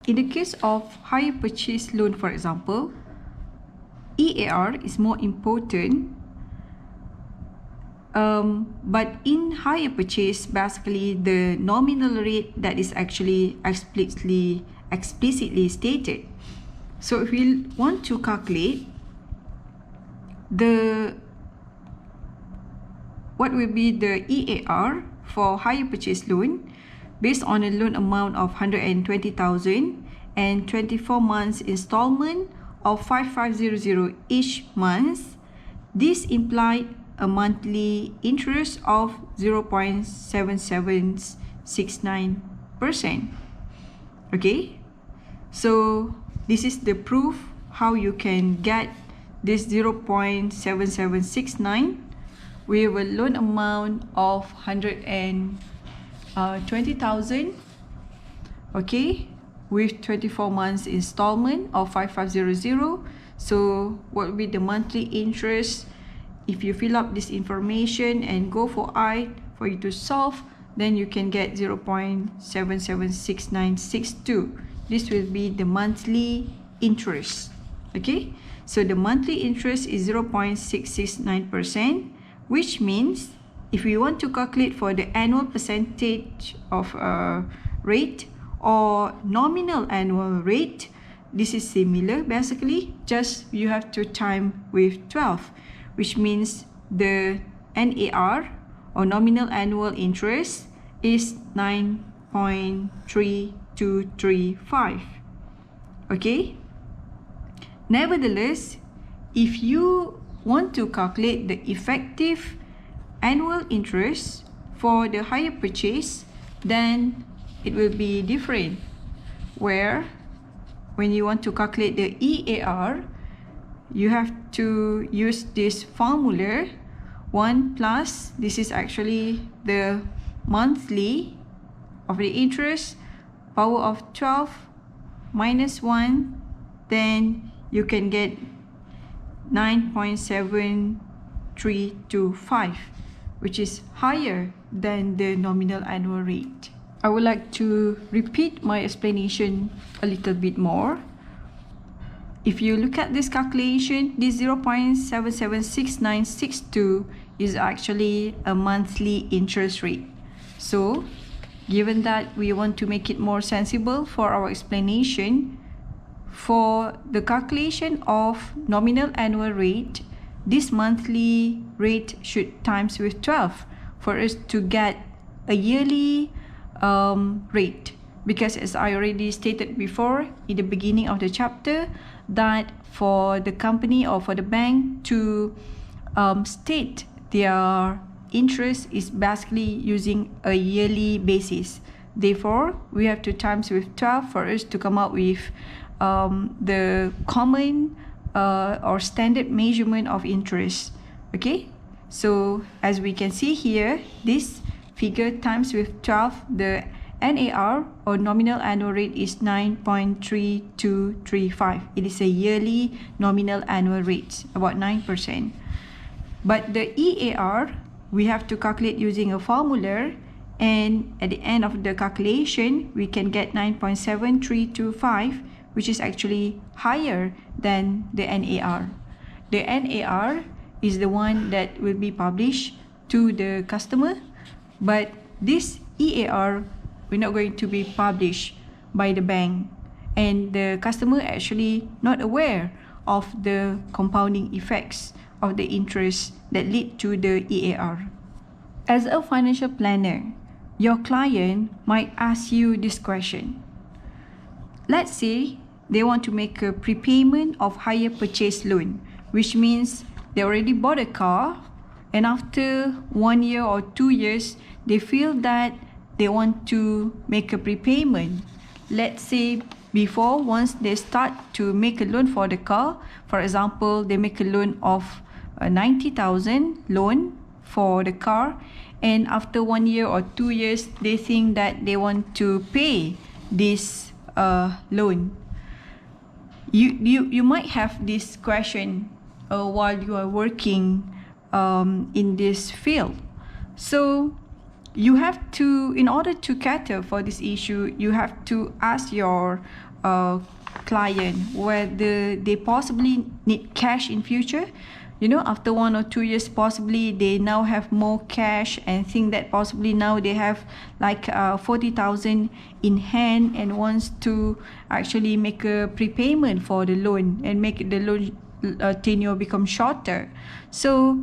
In the case of hire purchase loan, for example, EAR is more important. But in hire purchase, basically the nominal rate that is actually explicitly stated. So if we want to calculate what will be the EAR for hire purchase loan based on a loan amount of 120,000 and 24 months installment of 5500 each month, this implied a monthly interest of 0.7769%. Okay, so this is the proof how you can get this 0.7769 with a loan amount of 120,000, okay, with 24 months installment of 5500. So what will be the monthly interest? If you fill up this information and go for I for you to solve, then you can get 0.776962. This will be the monthly interest. Okay, so the monthly interest is 0.669%, which means if we want to calculate for the annual percentage of rate or nominal annual rate, this is similar basically, just you have to time with 12, which means the NAR or nominal annual interest is 9.3235. Okay, nevertheless, if you want to calculate the effective annual interest for the hire purchase, then it will be different, where when you want to calculate the EAR, you have to use this formula 1 plus, this is actually the monthly of the interest, power of 12 minus 1, then you can get 9.7325, which is higher than the nominal annual rate. I would like to repeat my explanation a little bit more. If you look at this calculation, this 0.776962 is actually a monthly interest rate. So, given that we want to make it more sensible for our explanation, for the calculation of nominal annual rate, this monthly rate should times with 12 for us to get a yearly rate. Because as I already stated before in the beginning of the chapter, that for the company or for the bank to state their interest is basically using a yearly basis. Therefore, we have to times with 12 for us to come up with the common or standard measurement of interest. Okay, so as we can see here, this figure times with 12, the NAR or nominal annual rate is 9.3235. It is a yearly nominal annual rate, about 9%. But the EAR, we have to calculate using a formula, and at the end of the calculation, we can get 9.7325, which is actually higher than the NAR. The NAR is the one that will be published to the customer, but this EAR we're not going to be published by the bank, and the customer actually not aware of the compounding effects of the interest that lead to the EAR. As a financial planner, your client might ask you this question. Let's say they want to make a prepayment of hire purchase loan, which means they already bought a car, and after 1 year or 2 years, they feel that they want to make a prepayment. Let's say before, once they start to make a loan for the car, for example, they make a loan of 90,000 loan for the car, and after 1 year or 2 years, they think that they want to pay this loan. You might have this question while you are working in this field. So you have to, in order to cater for this issue, you have to ask your client whether they possibly need cash in future. You know, after 1 or 2 years, possibly they now have more cash and think that possibly now they have like 40,000 in hand and wants to actually make a prepayment for the loan and make the loan tenure become shorter. So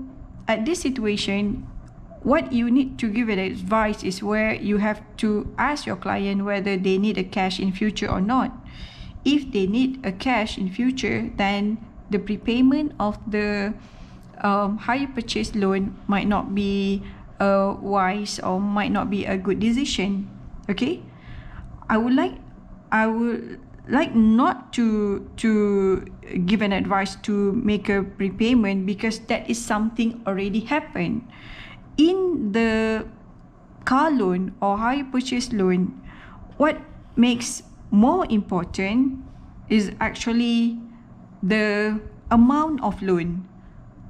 at this situation, what you need to give an advice is where you have to ask your client whether they need a cash in future or not. If they need a cash in future, then the prepayment of the hire purchase loan might not be wise or might not be a good decision. Okay, I would like not to give an advice to make a prepayment, because that is something already happened. In the car loan or hire purchase loan, what makes more important is actually the amount of loan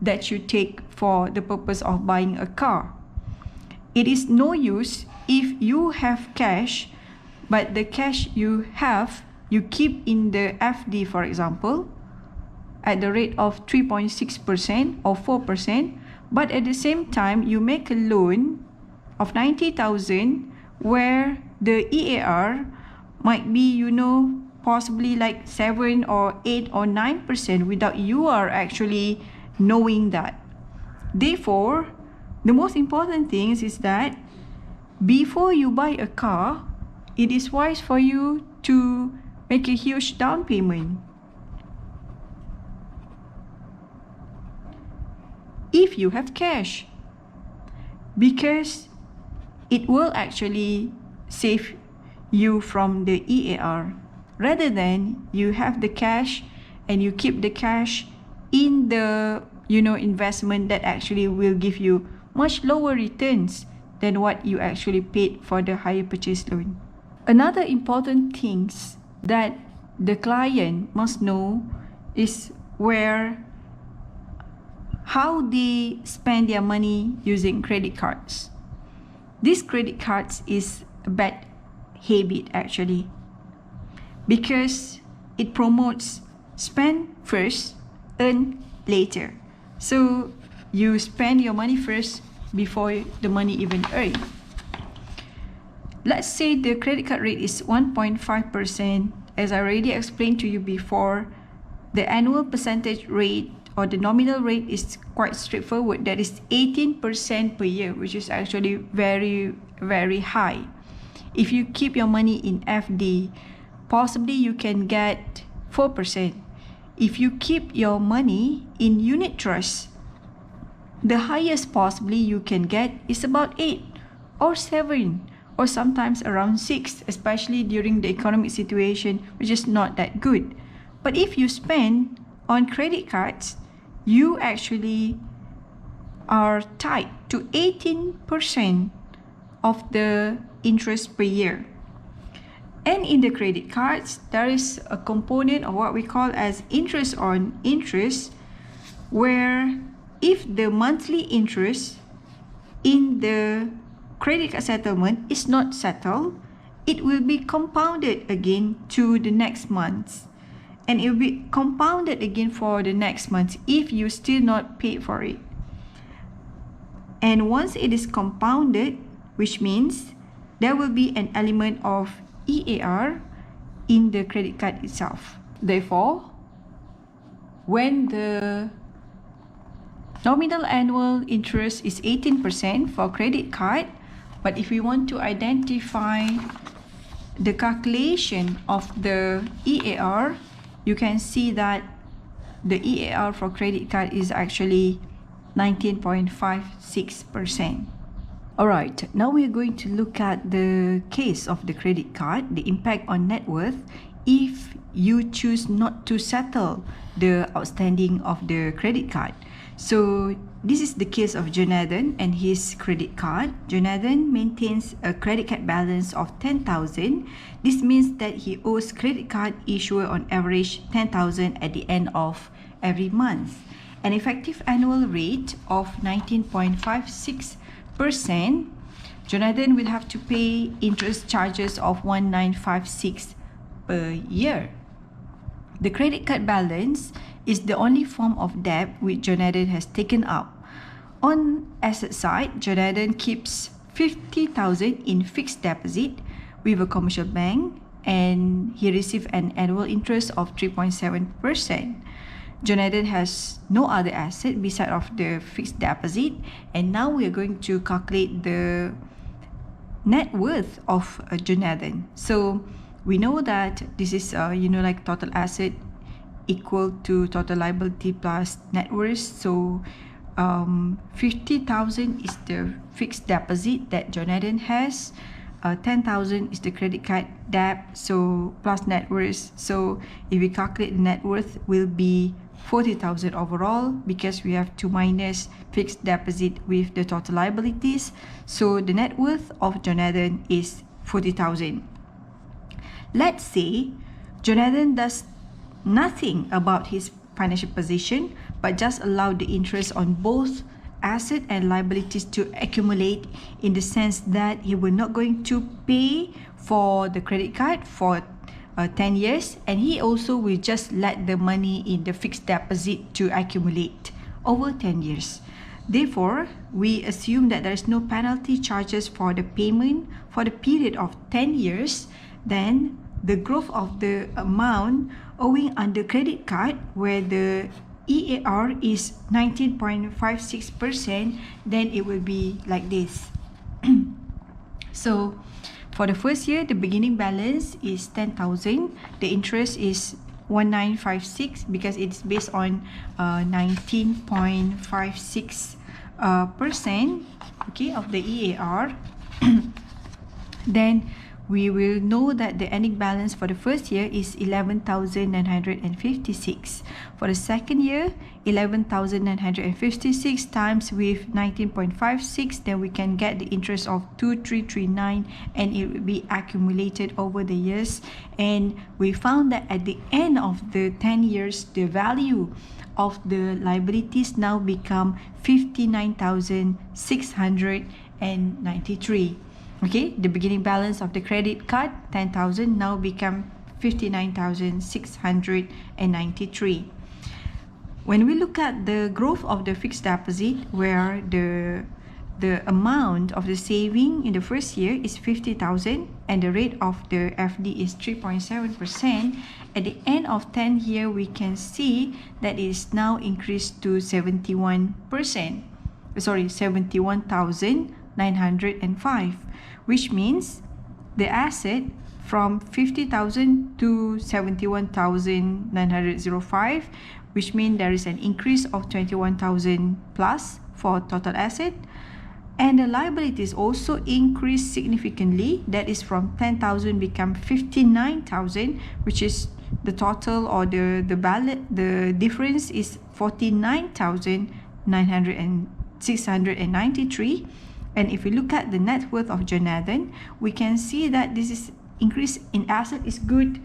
that you take for the purpose of buying a car. It is no use if you have cash, but the cash you have, you keep in the FD, for example, at the rate of 3.6% or 4%, but at the same time, you make a loan of 90,000 where the EAR might be, you know, possibly like 7 or 8 or 9% without you are actually knowing that. Therefore, the most important thing is that before you buy a car, it is wise for you to make a huge down payment. If you have cash, because it will actually save you from the EAR, rather than you have the cash and you keep the cash in the, you know, investment that actually will give you much lower returns than what you actually paid for the hire purchase loan. Another important things that the client must know is how they spend their money using credit cards. This credit cards is a bad habit actually, because it promotes spend first, earn later. So you spend your money first before the money even earned. Let's say the credit card rate is 1.5%. As I already explained to you before, the annual percentage rate or the nominal rate is quite straightforward. That is 18% per year, which is actually very, very high. If you keep your money in FD, possibly you can get 4%. If you keep your money in unit trust, the highest possibly you can get is about 8 or 7 or sometimes around 6, especially during the economic situation, which is not that good. But if you spend on credit cards, you actually are tied to 18% of the interest per year. And in the credit cards, there is a component of what we call as interest on interest, where if the monthly interest in the credit card settlement is not settled, it will be compounded again to the next month. And it will be compounded again for the next month if you still not paid for it. And once it is compounded, which means there will be an element of EAR in the credit card itself. Therefore, when the nominal annual interest is 18% for credit card, but if we want to identify the calculation of the EAR, you can see that the EAR for credit card is actually 19.56%. Alright, now we're going to look at the case of the credit card, the impact on net worth if you choose not to settle the outstanding of the credit card. So this is the case of Jonathan and his credit card. Jonathan maintains a credit card balance of 10,000. This means that he owes credit card issuer on average 10,000 at the end of every month. An effective annual rate of 19.56%. Jonathan will have to pay interest charges of 1956 per year. The credit card balance is the only form of debt which Jonathan has taken up. On asset side, Jonathan keeps 50,000 in fixed deposit with a commercial bank, and he received an annual interest of 3.7%. Jonathan has no other asset beside of the fixed deposit, and now we are going to calculate the net worth of Jonathan. So we know that this is like total asset equal to total liability plus net worth. So 50,000 is the fixed deposit that Jonathan has. 10,000 is the credit card debt, so plus net worth. So if we calculate the net worth, will be 40,000 overall, because we have to minus fixed deposit with the total liabilities. So the net worth of Jonathan is 40,000. Let's say Jonathan does nothing about his financial position, but just allow the interest on both asset and liabilities to accumulate, in the sense that he will not going to pay for the credit card for 10 years, and he also will just let the money in the fixed deposit to accumulate over 10 years. Therefore, we assume that there is no penalty charges for the payment for the period of 10 years. Then the growth of the amount owing under credit card, where the EAR is 19.56%, then it will be like this. So for the first year, the beginning balance is 10,000. The interest is 1956 because it's based on 19.56% okay, of the EAR. Then we will know that the ending balance for the first year is 11,956. For the second year, 11,956 times with 19.56, then we can get the interest of 2339, and it will be accumulated over the years. And we found that at the end of the 10 years, the value of the liabilities now become 59,693. Okay, the beginning balance of the credit card, 10,000, now become 59,693. When we look at the growth of the fixed deposit, where the amount of the saving in the first year is 50,000 and the rate of the FD is 3.7%, at the end of 10 year, we can see that it is now increased to 71,905, which means the asset from 50,000 to 71,905, which means there is an increase of 21,000 plus for total asset. And the liabilities also increased significantly. That is from 10,000 become 59,000, which is the total, or the difference is 49,693. And if we look at the net worth of Jonathan, we can see that this is increase in asset is good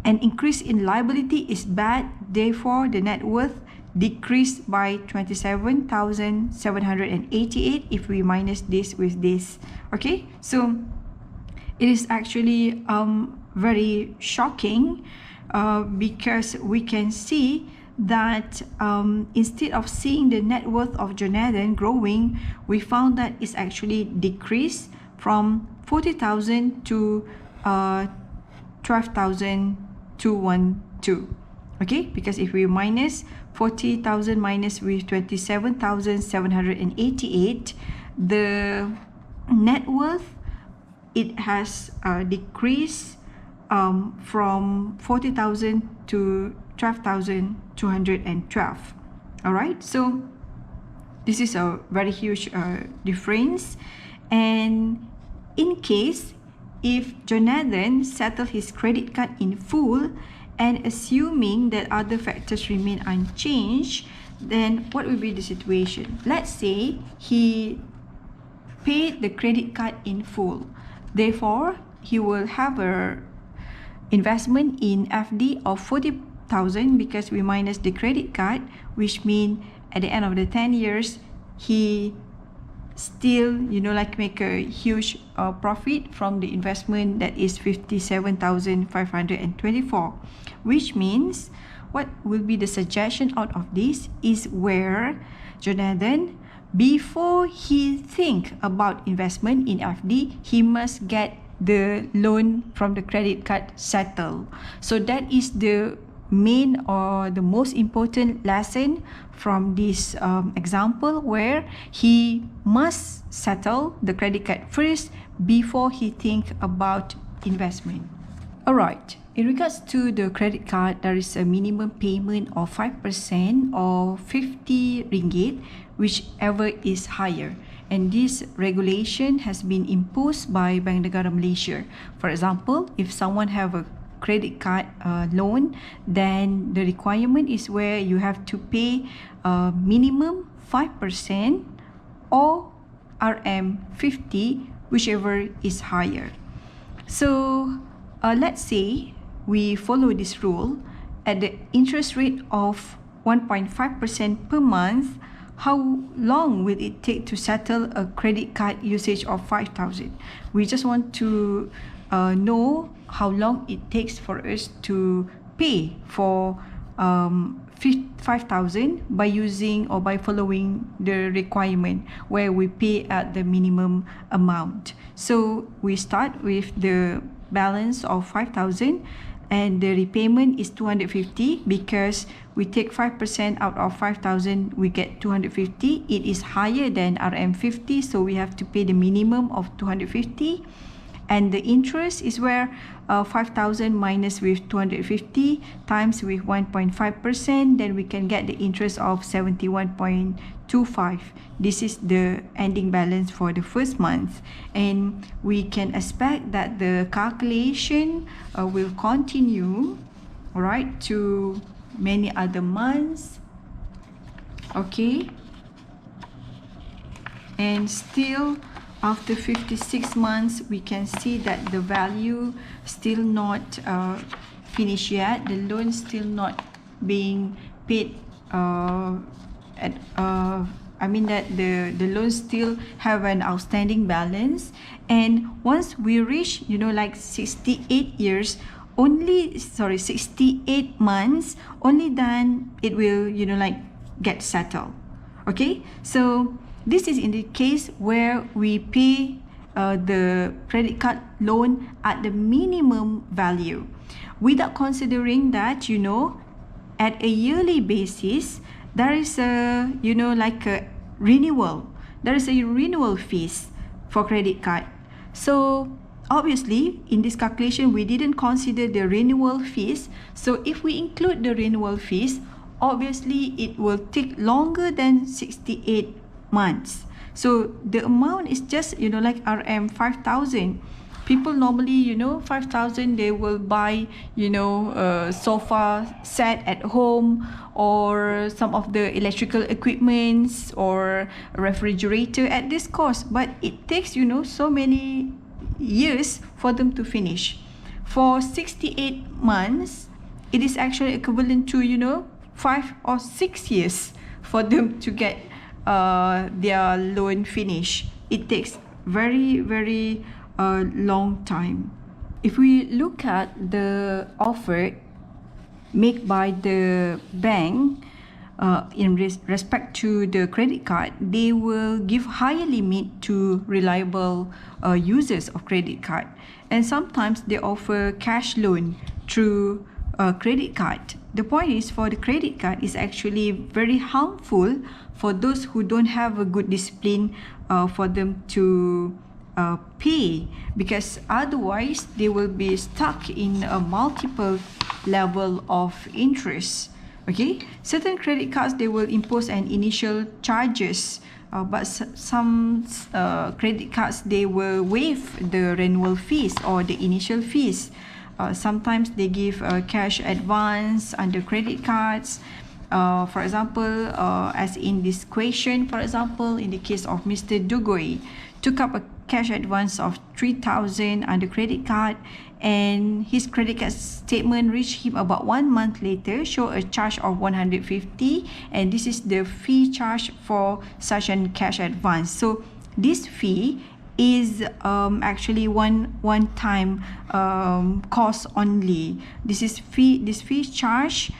and increase in liability is bad. Therefore, the net worth decreased by 27,788 if we minus this with this. Okay, so it is actually very shocking because we can see that instead of seeing the net worth of Jonathan growing, we found that it's actually decreased from 40,000 to 12,212. Okay, because if we minus 40,000 minus with 27,788, the net worth, it has decreased from 40,000 to 12,212. All right, so this is a very huge difference. And in case if Jonathan settled his credit card in full, and assuming that other factors remain unchanged, then what will be the situation? Let's say he paid the credit card in full. Therefore, he will have a investment in FD of 40,000 because we minus the credit card, which means at the end of the 10 years, he still, like make a huge profit from the investment, that is 57,524, which means what will be the suggestion out of this is where Jonathan, before he think about investment in FD, he must get the loan from the credit card settled. So that is the main or the most important lesson from this example, where he must settle the credit card first before he think about investment. Alright, in regards to the credit card, there is a minimum payment of 5% or 50 ringgit, whichever is higher. And this regulation has been imposed by Bank Negara Malaysia. For example, if someone have a credit card loan, then the requirement is where you have to pay minimum 5% or RM50, whichever is higher. So let's say we follow this rule at the interest rate of 1.5% per month. How long will it take to settle a credit card usage of 5,000? We just want to know how long it takes for us to pay for 5,000 by using or by following the requirement where we pay at the minimum amount. So we start with the balance of 5,000 and the repayment is 250, because we take 5% out of 5,000, we get 250. It is higher than RM50, so we have to pay the minimum of 250. And the interest is where 5,000 minus with 250 times with 1.5%, then we can get the interest of 71.25. This is the ending balance for the first month. And we can expect that the calculation will continue, alright, to many other months. Okay. And still, after 56 months, we can see that the value still not finished yet. The loan still not being paid I mean that the loan still have an outstanding balance. And once we reach, like 68 years, 68 months, only then it will, like get settled. Okay, so this is in the case where we pay the credit card loan at the minimum value, without considering that, at a yearly basis, there is a, like a renewal. There is a renewal fees for credit card. So obviously, in this calculation, we didn't consider the renewal fees. So if we include the renewal fees, obviously it will take longer than 68 months. So the amount is just, like RM 5,000. People normally, 5,000, they will buy, a sofa set at home, or some of the electrical equipments, or a refrigerator at this cost. But it takes, so many years for them to finish. For 68 months, it is actually equivalent to, 5 or 6 years for them to get their loan finished. It takes very, very long time. If we look at the offer made by the bank in respect to the credit card, they will give higher limit to reliable users of credit card, and sometimes they offer cash loan through credit card. The point is, for the credit card is actually very harmful for those who don't have a good discipline for them to pay, because otherwise they will be stuck in a multiple level of interest. Okay, certain credit cards, they will impose an initial charges, but some credit cards, they will waive the renewal fees or the initial fees. Sometimes they give cash advance under credit cards. For example, as in this question, for example, in the case of Mr Dugui, took up a cash advance of 3,000 under credit card, and his credit card statement reached him about 1 month later, show a charge of 150, and this is the fee charge for such an cash advance. So this fee is actually one time cost only. This fee charge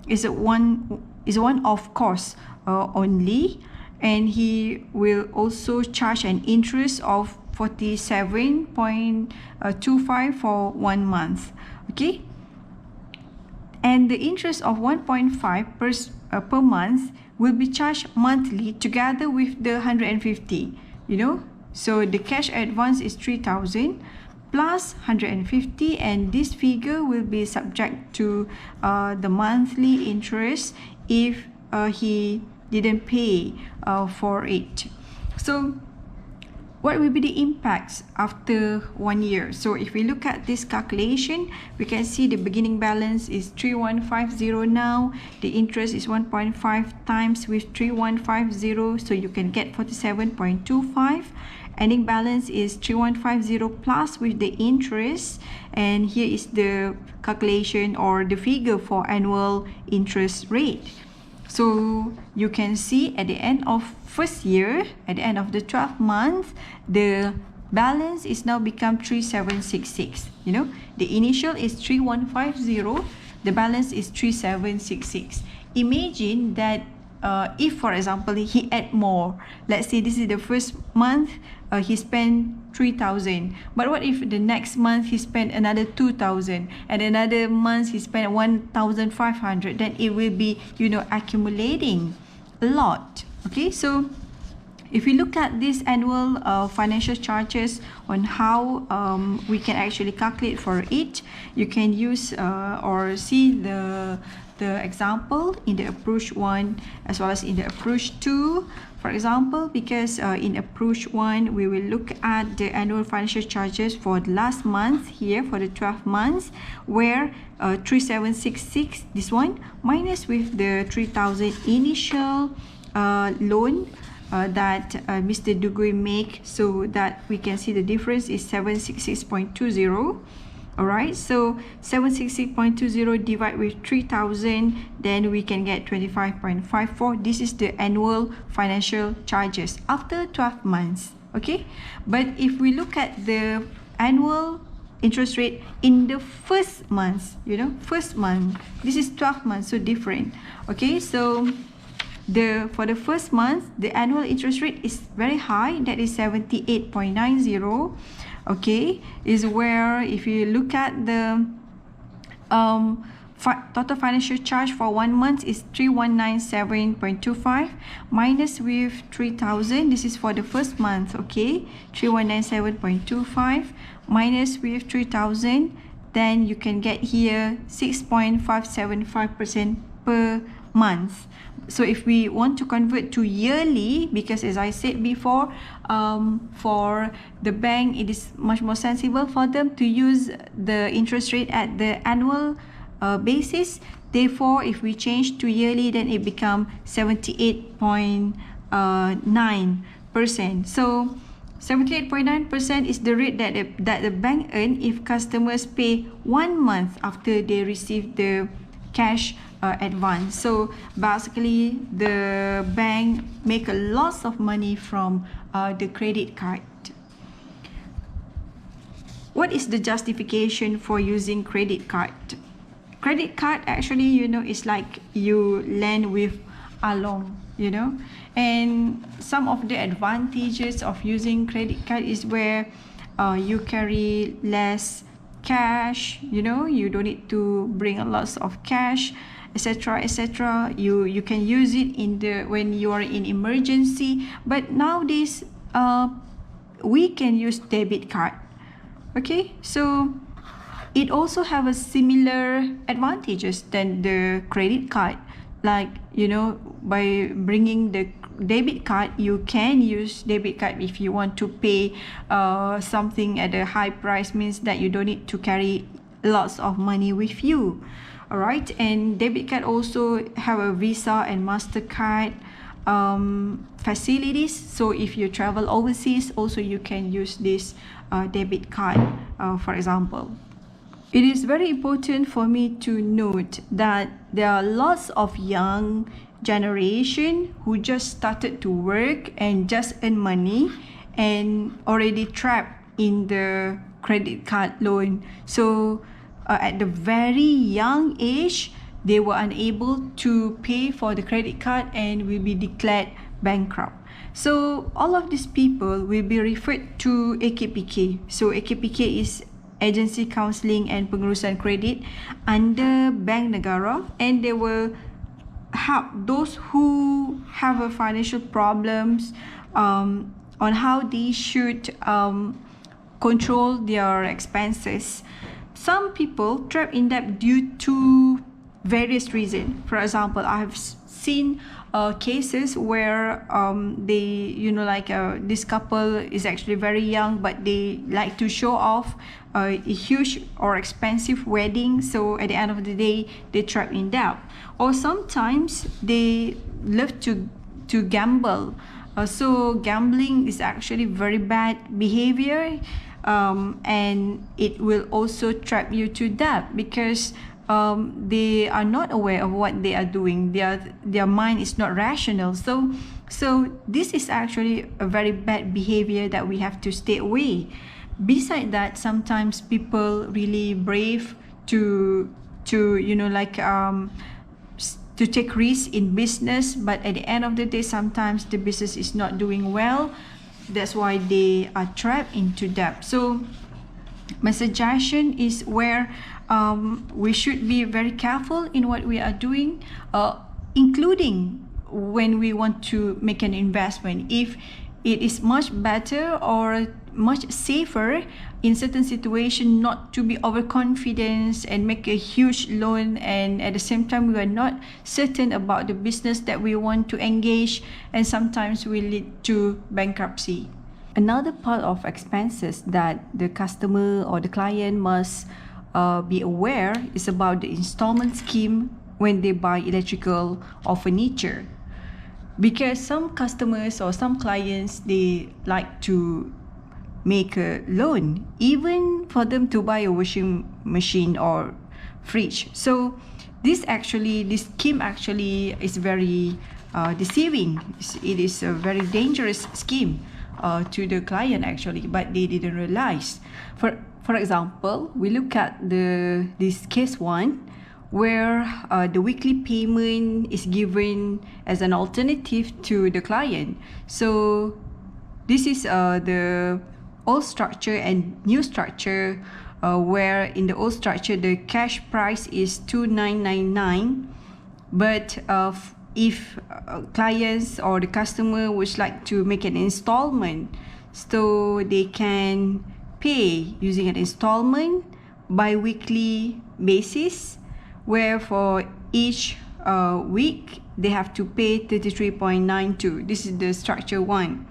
is a one-off cost only, and he will also charge an interest of 47.25 for 1 month. Okay, and the interest of 1.5 per month will be charged monthly together with the 150, you know. So the cash advance is 3,000 plus 150, and this figure will be subject to the monthly interest if he didn't pay for it. So what will be the impacts after 1 year? So if we look at this calculation, we can see the beginning balance is 3150 now. The interest is 1.5 times with 3150, so you can get 47.25. Ending balance is 3150 plus with the interest, and here is the calculation or the figure for annual interest rate. So you can see at the end of first year, at the end of the 12th month, the balance is now become 3766. You know, the initial is 3150, the balance is 3766. Imagine that if, for example, he add more. Let's say this is the first month, he spent 3,000. But what if the next month he spent another 2,000, and another month he spent 1,500? Then it will be, you know, accumulating a lot. Okay, so if we look at these annual financial charges on how we can actually calculate for it, you can use or see the example in the approach 1 as well as in the approach 2. For example, because in approach 1 we will look at the annual financial charges for the last month here for the 12 months, where 3766, this one, minus with the 3,000 initial loan that Mr. Dugui make, so that we can see the difference is 766.20. Alright, so 766.20 divided with 3,000, then we can get 25.54. This is the annual financial charges after 12 months. Okay, but if we look at the annual interest rate in the first month, you know, first month, this is 12 months, so different. Okay, so for the first month, the annual interest rate is very high, that is 78.90. Okay, is where if you look at the total financial charge for 1 month is 3197.25 minus with 3,000. This is for the first month. Okay, 3197.25 minus with 3,000, then you can get here 6.575% per month. So if we want to convert to yearly, because as I said before, for the bank it is much more sensible for them to use the interest rate at the annual basis. Therefore, if we change to yearly, then it becomes 78.9%. So 78.9% is the rate that the bank earn if customers pay 1 month after they receive the cash advance. So basically the bank make a lot of money from the credit card. What is the justification for using credit card? Credit card actually, you know, is like you lend with along, you know, and some of the advantages of using credit card is where you carry less cash, you know, you don't need to bring a lot of cash, etc., etc. You can use it in the when you are in emergency. But nowadays we can use debit card. Okay, so it also have a similar advantages than the credit card. Like, you know, by bringing the debit card, you can use debit card if you want to pay something at a high price, means that you don't need to carry lots of money with you. All right, and debit card also have a Visa and MasterCard facilities. So if you travel overseas, also you can use this debit card, for example. It is very important for me to note that there are lots of young generation who just started to work and just earn money and already trapped in the credit card loan. So at the very young age, they were unable to pay for the credit card and will be declared bankrupt. So all of these people will be referred to AKPK. So AKPK is Agency Counseling and Pengurusan Kredit under Bank Negara, and they will help those who have a financial problems on how they should control their expenses. Some people trap in debt due to various reasons. For example, I have seen cases where this couple is actually very young, but they like to show off a huge or expensive wedding, so at the end of the day they trap in debt. Or sometimes they love to gamble. So gambling is actually very bad behavior, and it will also trap you to debt because they are not aware of what they are doing. Their mind is not rational. So this is actually a very bad behavior that we have to stay away. Besides that, sometimes people really brave to take risks in business, but at the end of the day, sometimes the business is not doing well. That's why they are trapped into debt. So my suggestion is where we should be very careful in what we are doing, including when we want to make an investment. If it is much better or much safer in certain situations not to be overconfident and make a huge loan, and at the same time we are not certain about the business that we want to engage, and sometimes will lead to bankruptcy. Another part of expenses that the customer or the client must be aware is about the installment scheme when they buy electrical or furniture. Because some customers or some clients, they like to make a loan even for them to buy a washing machine or fridge. So this scheme actually is very deceiving. It is a very dangerous scheme to the client actually, but they didn't realize. For example, we look at this case one, where the weekly payment is given as an alternative to the client. So this is the old structure and new structure, where in the old structure the cash price is 2,999, but if clients or the customer would like to make an installment, so they can pay using an installment bi-weekly basis, where for each week they have to pay 33.92. This is the structure one.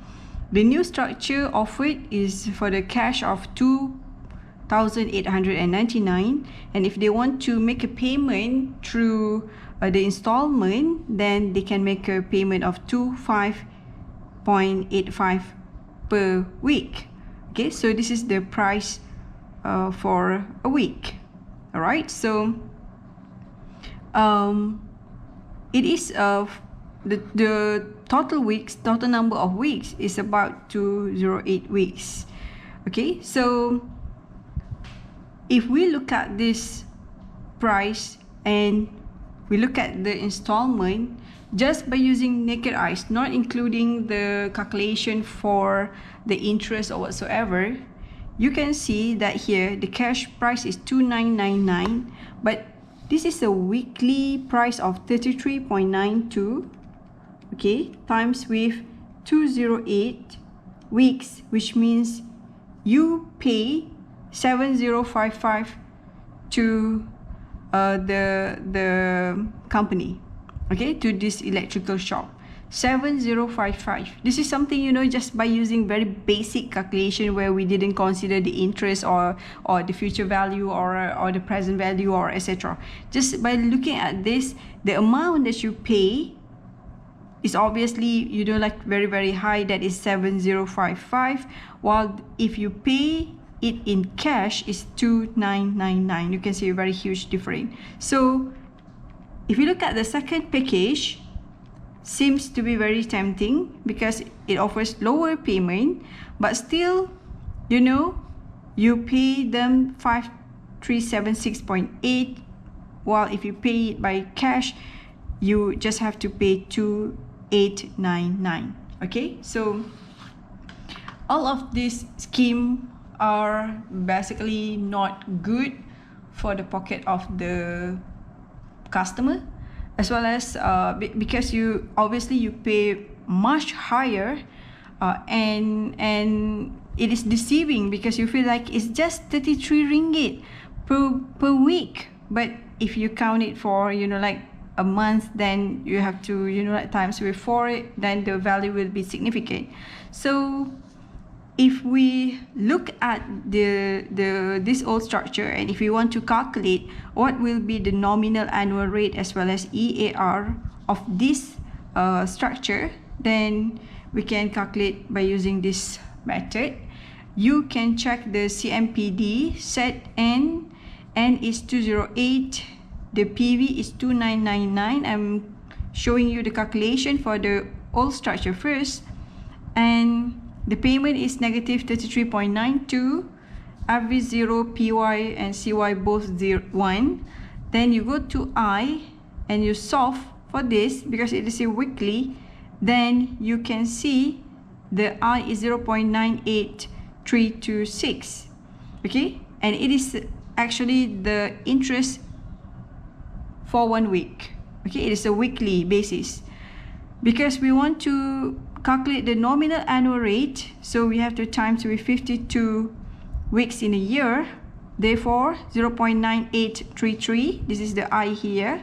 The new structure offered is for the cash of 2,899, and if they want to make a payment through the installment, then they can make a payment of 25.85 per week. Okay, so this is the price for a week. All right, so it is the total number of weeks is about 208 weeks. Okay, so if we look at this price and we look at the installment just by using naked eyes, not including the calculation for the interest or whatsoever, you can see that here the cash price is 2,999, but this is a weekly price of 33.92, okay, times with 208 weeks, which means you pay 7,055 to the company, okay, to this electrical shop. 7,055. This is something, you know, just by using very basic calculation where we didn't consider the interest or the future value or the present value or etc. Just by looking at this, the amount that you pay is obviously, you know, like very, very high. That is 7,055. While if you pay it in cash is 2,999. You can see a very huge difference. So if you look at the second package, seems to be very tempting because it offers lower payment, but still, you know, you pay them 5376.8, while if you pay it by cash, you just have to pay 2899. Okay, so all of these schemes are basically not good for the pocket of the customer, as well as because you obviously you pay much higher, and it is deceiving because you feel like it's just 33 ringgit per week, but if you count it for, you know, like a month, then you have to, you know, like times with 4, then the value will be significant. So if we look at this old structure, and if we want to calculate what will be the nominal annual rate as well as EAR of this structure, then we can calculate by using this method. You can check the CMPD. Set N is 208, the PV is 2999. I'm showing you the calculation for the old structure first, and the payment is negative 33.92, average 0, PY and CY both 1. Then you go to I and you solve for this because it is a weekly. Then you can see the I is 0.98326. Okay, and it is actually the interest for 1 week. Okay, it is a weekly basis. Because we want to calculate the nominal annual rate, so we have to times with 52 weeks in a year. Therefore 0.9833, this is the I here,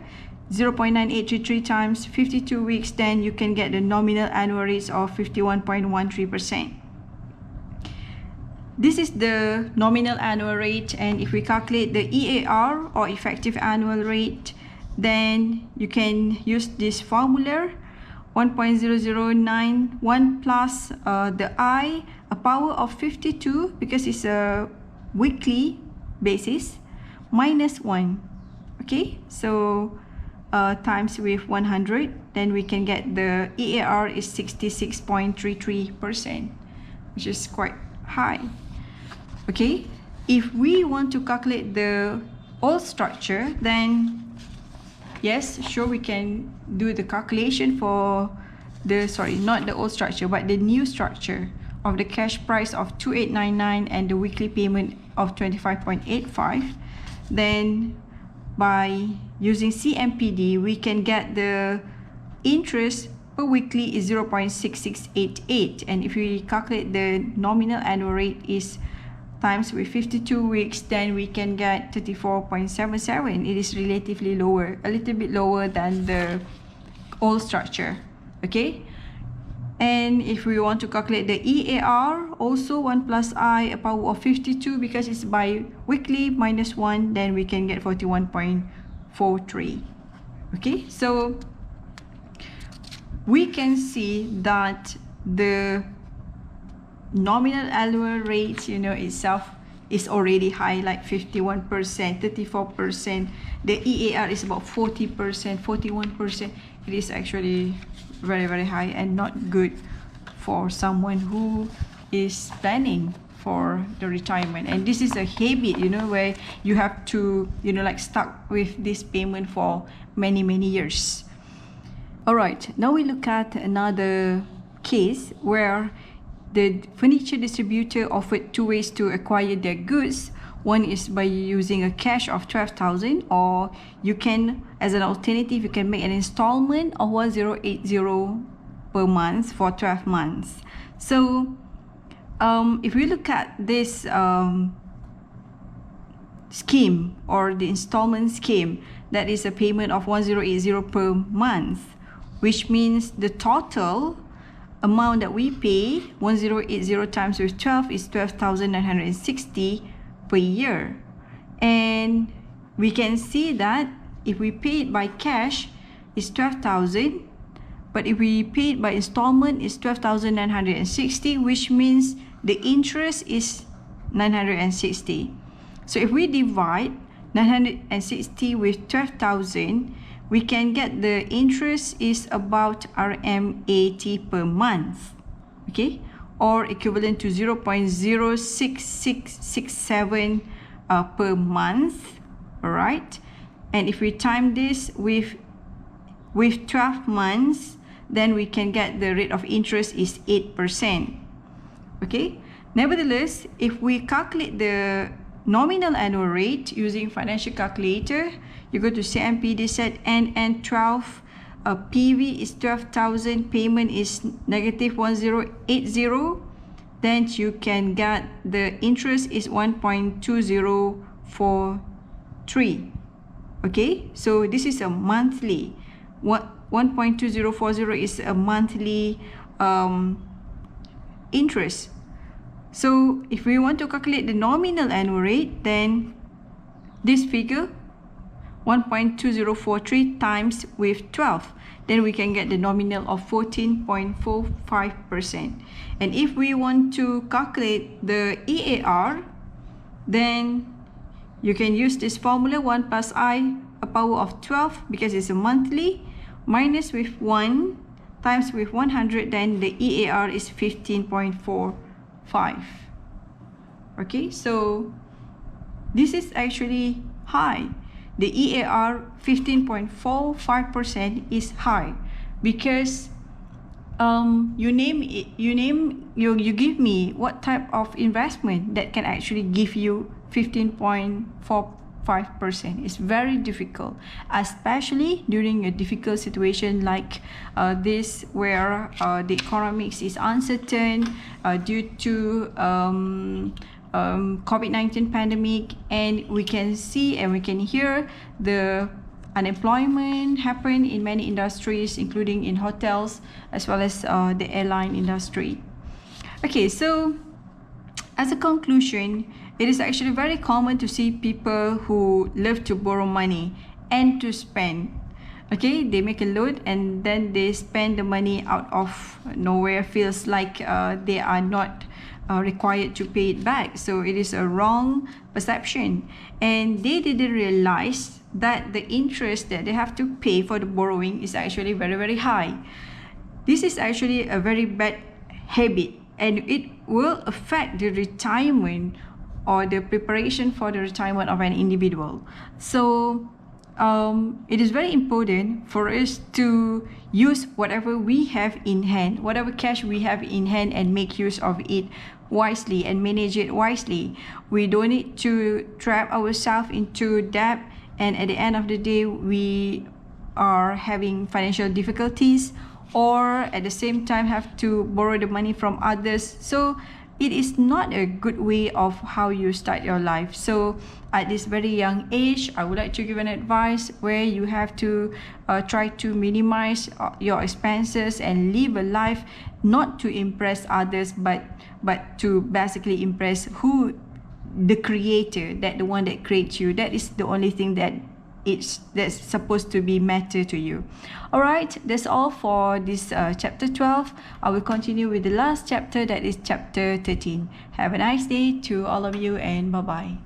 0.9833 times 52 weeks, then you can get the nominal annual rates of 51.13%. This is the nominal annual rate, and if we calculate the EAR or effective annual rate, then you can use this formula, 1.0091 plus the I, a power of 52 because it's a weekly basis, minus 1. Okay, so times with 100, then we can get the EAR is 66.33%, which is quite high. Okay, if we want to calculate the old structure, then yes, sure, we can do the calculation for the, sorry, not the old structure, but the new structure of the cash price of 2899 and the weekly payment of 25.85. Then by using CMPD, we can get the interest per weekly is 0.6688, and if we calculate the nominal annual rate is times with 52 weeks, then we can get 34.77. It is relatively lower, a little bit lower than the old structure. Okay, and if we want to calculate the EAR, also 1 plus I, a power of 52 because it's bi-weekly, minus 1, then we can get 41.43. Okay, so we can see that the nominal annual rate, you know, itself is already high, like 51%, 34%. The EAR is about 40%, 41%. It is actually very, very high and not good for someone who is planning for the retirement. And this is a habit, you know, where you have to, you know, like stuck with this payment for many, many years. All right, now we look at another case where the furniture distributor offered 2 ways to acquire their goods. One is by using a cash of 12,000, or you can, as an alternative, you can make an installment of 1080 per month for 12 months. So if we look at this scheme or the installment scheme, that is a payment of 1080 per month, which means the total amount that we pay, 1080 times with 12, is 12,960 per year. And we can see that if we pay it by cash, it's 12,000, but if we pay it by installment, it's 12,960, which means the interest is 960. So if we divide 960 with 12,000, we can get the interest is about RM80 per month, okay, or equivalent to 0.06667 per month. All right, and if we time this with 12 months, then we can get the rate of interest is 8%. Okay, nevertheless, if we calculate the nominal annual rate using financial calculator, you go to CMPD set NN12, PV is 12,000, payment is negative 1080, then you can get the interest is 1.2043. Okay, so this is a monthly. 1.2040 is a monthly interest. So if we want to calculate the nominal annual rate, then this figure 1.2043 times with 12, then we can get the nominal of 14.45%. And if we want to calculate the EAR, then you can use this formula, 1 plus I a power of 12, because it's a monthly, minus with 1 times with 100, then the EAR is 15.45. Okay, so this is actually high. The EAR 15.45% is high because you give me what type of investment that can actually give you 15.45%. It's very difficult, especially during a difficult situation like this, where the economics is uncertain due to COVID-19 pandemic, and we can see and we can hear the unemployment happen in many industries, including in hotels as well as the airline industry. Okay, so as a conclusion, it is actually very common to see people who love to borrow money and to spend. Okay, they make a loan and then they spend the money out of nowhere. Feels like they are not required to pay it back. So it is a wrong perception, and they didn't realize that the interest that they have to pay for the borrowing is actually very, very high. This is actually a very bad habit, and it will affect the retirement or the preparation for the retirement of an individual. So it is very important for us to use whatever we have in hand, whatever cash we have in hand, and make use of it wisely and manage it wisely. We don't need to trap ourselves into debt, and at the end of the day we are having financial difficulties, or at the same time have to borrow the money from others. So it is not a good way of how you start your life. So at this very young age, I would like to give an advice where you have to try to minimize your expenses and live a life not to impress others, but to basically impress the creator, that the one that creates you. That is the only thing that's supposed to be matter to you. All right, that's all for this chapter 12. I will continue with the last chapter, that is chapter 13. Have a nice day to all of you, and bye bye.